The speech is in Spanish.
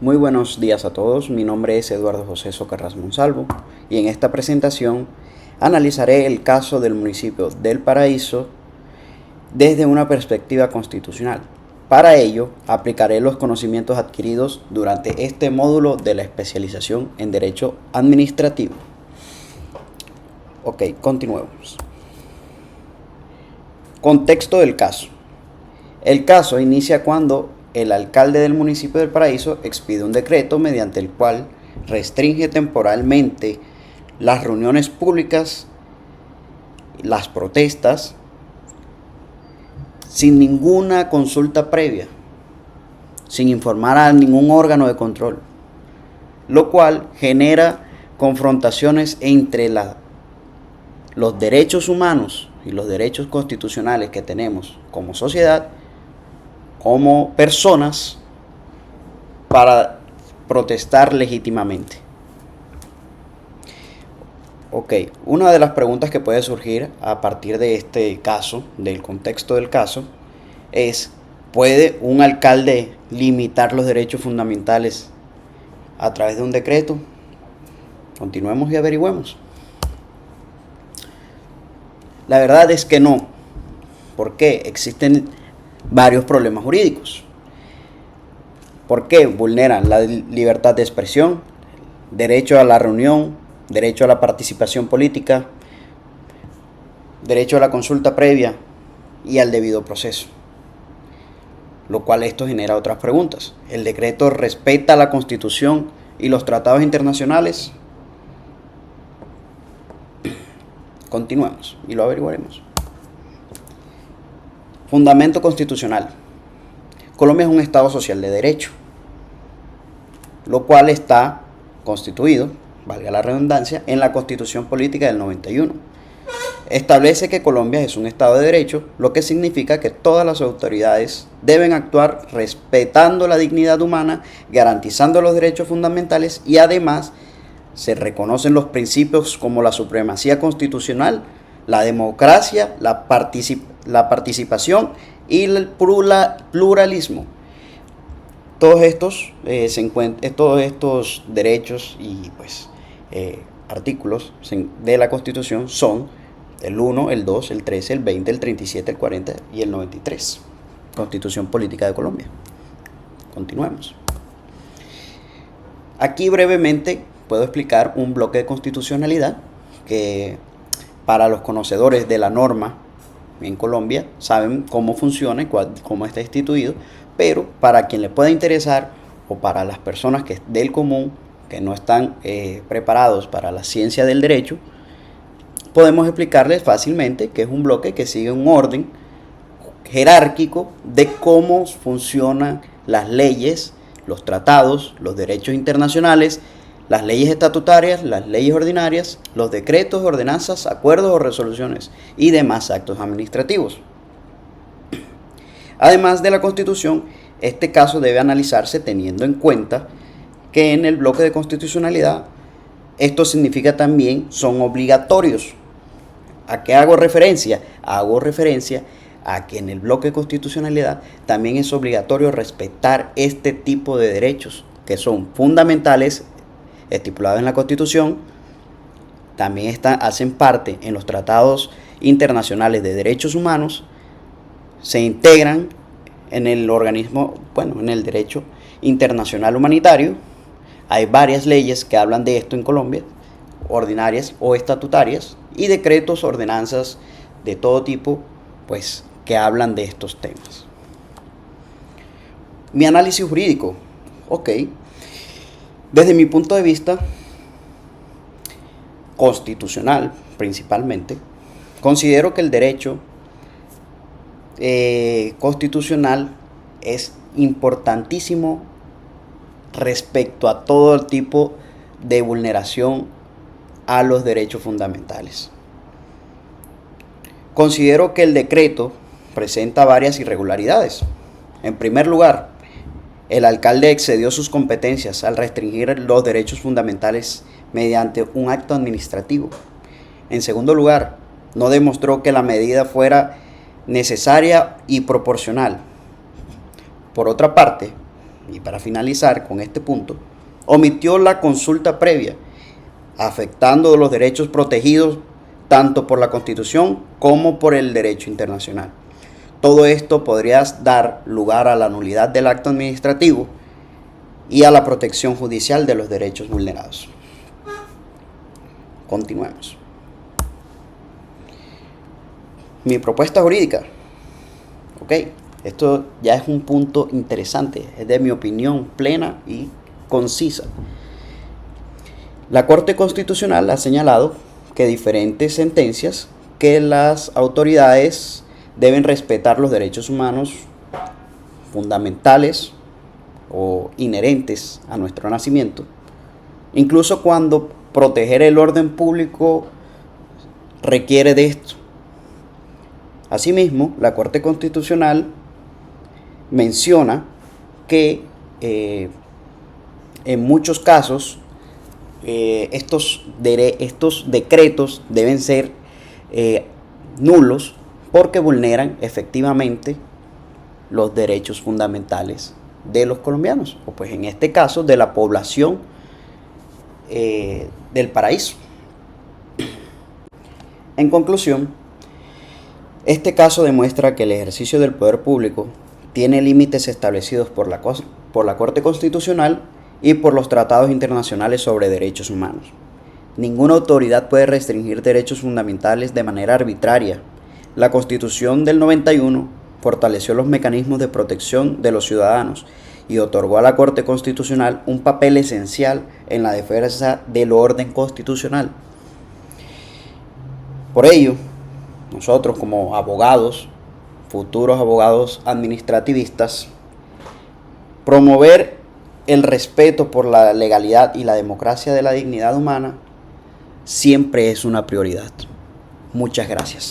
Muy buenos días a todos, mi nombre es Eduardo José Socarrás Monsalvo y en esta presentación analizaré el caso del municipio del Paraíso desde una perspectiva constitucional. Para ello, aplicaré los conocimientos adquiridos durante este módulo de la especialización en Derecho Administrativo. Ok, continuemos. Contexto del caso. El caso inicia cuando el alcalde del municipio del Paraíso expide un decreto mediante el cual restringe temporalmente las reuniones públicas, las protestas, sin ninguna consulta previa, sin informar a ningún órgano de control, lo cual genera confrontaciones entre los derechos humanos y los derechos constitucionales que tenemos como sociedad, como personas, para protestar legítimamente. Ok, una de las preguntas que puede surgir a partir de este caso, del contexto del caso, es: ¿puede un alcalde limitar los derechos fundamentales a través de un decreto? Continuemos y averigüemos. La verdad es que no. ¿Por qué? Existen varios problemas jurídicos. ¿Por qué? Vulneran la libertad de expresión, derecho a la reunión, derecho a la participación política, derecho a la consulta previa y al debido proceso. Lo cual esto genera otras preguntas. ¿El decreto respeta la Constitución y los tratados internacionales? Continuemos y lo averiguaremos. Fundamento constitucional. Colombia es un Estado social de derecho, lo cual está constituido, valga la redundancia, en la Constitución Política del 91. Establece que Colombia es un Estado de derecho, lo que significa que todas las autoridades deben actuar respetando la dignidad humana, garantizando los derechos fundamentales y además se reconocen los principios como la supremacía constitucional, la democracia, la participación y el pluralismo. Todos estos derechos y artículos de la Constitución son el 1, el 2, el 13, el 20, el 37, el 40 y el 93. Constitución Política de Colombia. Continuemos. Aquí brevemente puedo explicar un bloque de constitucionalidad que, para los conocedores de la norma en Colombia, saben cómo funciona y cómo está instituido, pero para quien le pueda interesar o para las personas del común que no están preparados para la ciencia del derecho, podemos explicarles fácilmente que es un bloque que sigue un orden jerárquico de cómo funcionan las leyes, los tratados, los derechos internacionales, las leyes estatutarias, las leyes ordinarias, los decretos, ordenanzas, acuerdos o resoluciones y demás actos administrativos. Además de la Constitución, este caso debe analizarse teniendo en cuenta que en el bloque de constitucionalidad esto significa también son obligatorios. ¿A qué hago referencia? Hago referencia a que en el bloque de constitucionalidad también es obligatorio respetar este tipo de derechos que son fundamentales, estipulados en la Constitución, también hacen parte en los tratados internacionales de derechos humanos, se integran en el organismo, en el derecho internacional humanitario. Hay varias leyes que hablan de esto en Colombia, ordinarias o estatutarias, y decretos, ordenanzas de todo tipo, que hablan de estos temas. Mi análisis jurídico. Ok. Desde mi punto de vista constitucional, principalmente, considero que el derecho constitucional es importantísimo respecto a todo tipo de vulneración a los derechos fundamentales. Considero que el decreto presenta varias irregularidades. En primer lugar, el alcalde excedió sus competencias al restringir los derechos fundamentales mediante un acto administrativo. En segundo lugar, no demostró que la medida fuera necesaria y proporcional. Por otra parte, y para finalizar con este punto, omitió la consulta previa, afectando los derechos protegidos tanto por la Constitución como por el derecho internacional. Todo esto podría dar lugar a la nulidad del acto administrativo y a la protección judicial de los derechos vulnerados. Continuemos. Mi propuesta jurídica. Ok, esto ya es un punto interesante, es de mi opinión plena y concisa. La Corte Constitucional ha señalado que diferentes sentencias que las autoridades deben respetar los derechos humanos fundamentales o inherentes a nuestro nacimiento, incluso cuando proteger el orden público requiere de esto. Asimismo, la Corte Constitucional menciona que en muchos casos estos decretos deben ser nulos porque vulneran efectivamente los derechos fundamentales de los colombianos, o pues en este caso de la población del paraíso. En conclusión, este caso demuestra que el ejercicio del poder público tiene límites establecidos por la Corte Constitucional y por los tratados internacionales sobre derechos humanos. Ninguna autoridad puede restringir derechos fundamentales de manera arbitraria. La Constitución del 91 fortaleció los mecanismos de protección de los ciudadanos y otorgó a la Corte Constitucional un papel esencial en la defensa del orden constitucional. Por ello, nosotros como abogados, futuros abogados administrativistas, promover el respeto por la legalidad y la democracia de la dignidad humana siempre es una prioridad. Muchas gracias.